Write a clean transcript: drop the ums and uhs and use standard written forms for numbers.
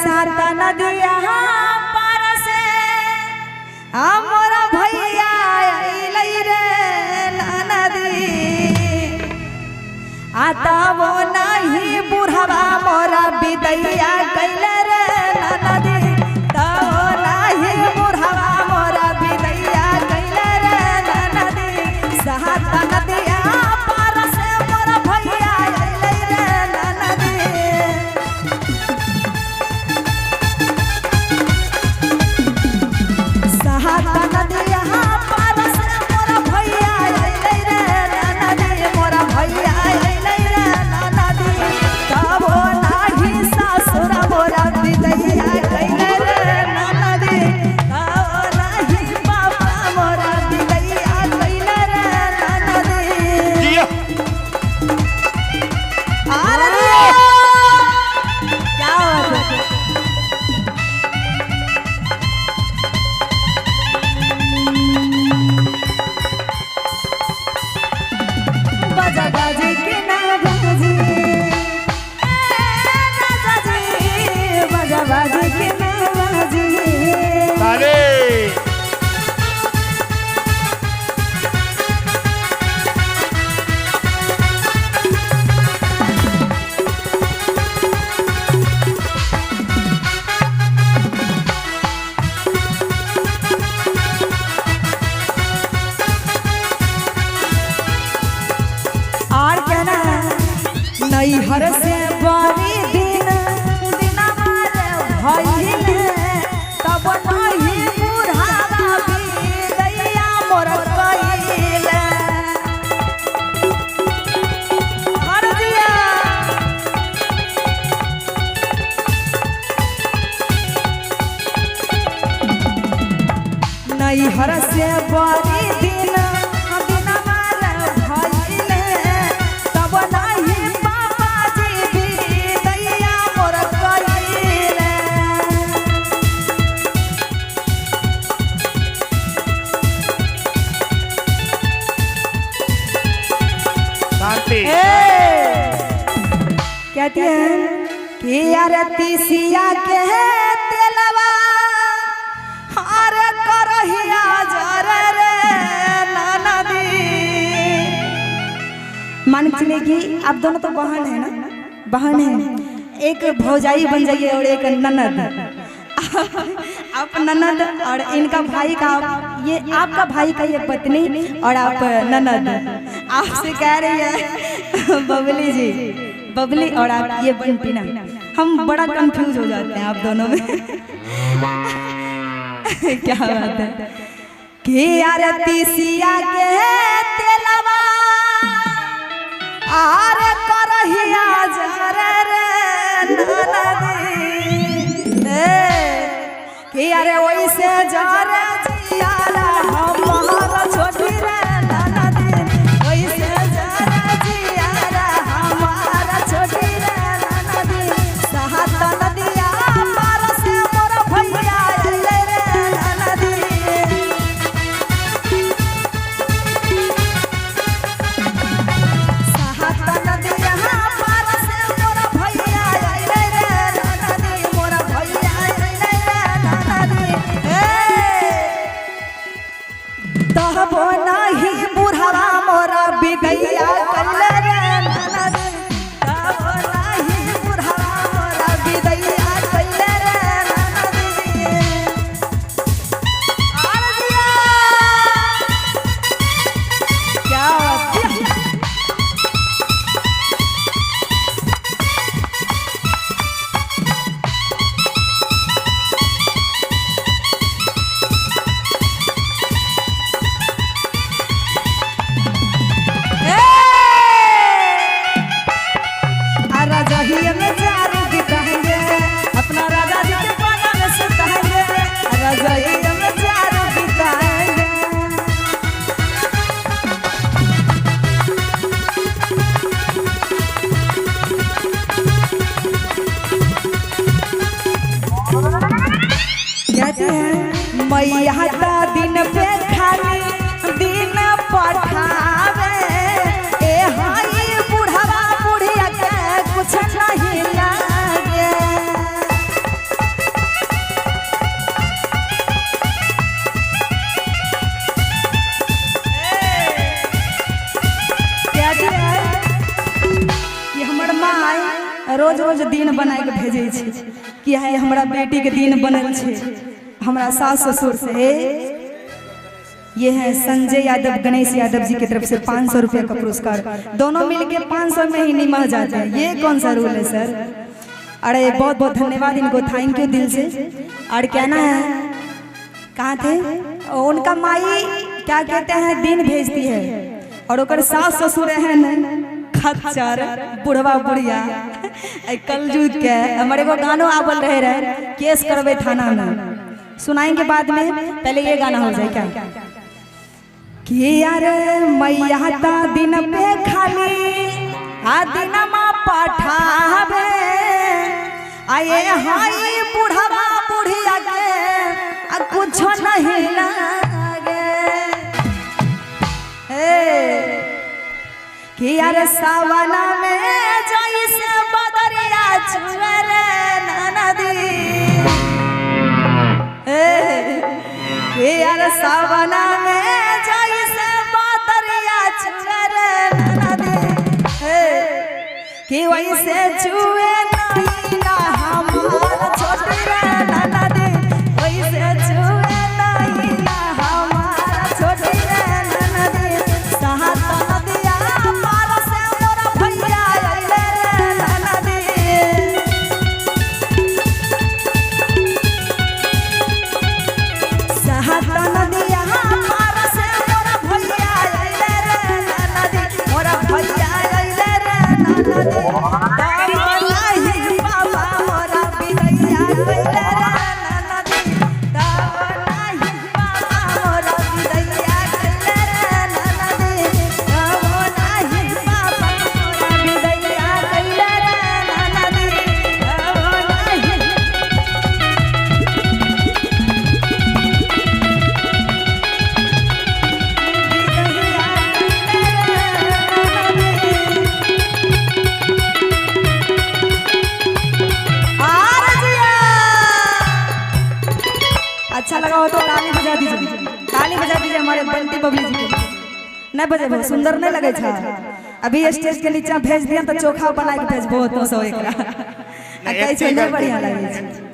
सात नदिया पार से हमरा भैया अइलै रे नदी आता वो नहीं बुढ़वा मोरा विदैया कैले रे नदी तो नहीं बुढ़वा मोरा विदैया कैले रे नदी सात नदिया पार से मोरा भैया अइलै रे नदी सात नदिया पार से मोरा भैया अइलै रे नदी मोरा भैया अइलै रे नदी तब नाही ससुर मोरा विदैया कैले रे नदी तब नाही बाबा मोरा विदैया कैले रे नदी अरे क्या बात है बाजा बाजी के ना बाजी राजा जी बाजा बाजी के ना बाजी अरे और क्या ना नैहर से बड़ी दिन भइले तब नहीं बुढ़ावा विदैया मोर कैले हर दिया नैहर से बड़ी दिन भइले तब नहीं बाबाजी विदैया मोर कैले शांति कहती है कि यार तीसिया के तेलवा अरे करहिया जरे रे नदी मान के चलिए कि आप दोनों तो बहन है ना बहन है एक भौजाई बन जाइए और एक ननद आप ननद और इनका भाई का ये आपका भाई का ये पत्नी और आप ननद आपसे कह रही है बबली जी बबली और आप ये बंटी ना हम बड़ा कंफ्यूज हो जाते हैं आप दोनों में क्या बात है कि यार तीसिया के तेलवा आर करहिया जरे रे नदी कि अरे वैसे जरे जियारा हमारा छोटी रे नदी वैसे जरे जियारा हमारा छोटी रे नदी सात नदिया पार से मोर भैया अइलै रे नदी सात नदिया पार से मोर भैया अइलै रे नदी मोर भैया अइलै रे नदी तब नहीं बुढ़वा मोरा विदैया कैले रे नदी तब नहीं बुढ़वा मोरा विदैया कैले रे नदी और दिया क्या बात है ए रोज रोज दिन बनाए के भेजे छे कि है हमरा बेटी के दिन बनल छे हमरा सास ससुर से। ये है संजय यादव गणेश यादव जी की तरफ से 500 रुपये का पुरस्कार, दोनों मिलके 500 में ही निमह जाते हैं। ये कौन सा रूल है सर? अरे बहुत बहुत धन्यवाद इनको, थैंक यू दिल से। और कहना है कहाँ थे उनका माई क्या कहते हैं दिन भेजती है और ओकर सास ससुर है न खच्चर बुढ़वा बुढ़िया कलजुग के हमारे को गानों आवल रहे केस करवे थाना में। सुनाएंगे बाद में, पहले ये गाना हो जाए क्या कि यार मैया ता दिन पे खाली आ दिन मा पठावे आए हाय बुढ़वा बुढ़िया के आ कुछ नहीं लागे कि यार सावना में जैसे बदरिया छुए रे नदी कि यार सावना में जैसे बदरिया छुए रे नदी कि वैसे छुए नहीं ना हमारा छोटी रे नदी वैसे छुए नहीं ना हमारा छोटी रे नदी साहत नदिया पार से मोरा भैया आइले रे नदी साहत नदिया पार से मोरा भैया आइले रे नदी मोरा भैया आइले रे नदी अच्छा लगा हो तो ताली बजा दीजिए, ताली बजा दीजिए हमारे बंटी बबली जी को। नहीं बजे बहुत सुंदर नहीं लगे था। अभी स्टेज के नीचे भेज दिया तो चोखा बना के भेज बहुत 200 एकरा। नहीं बढ़िया लगे।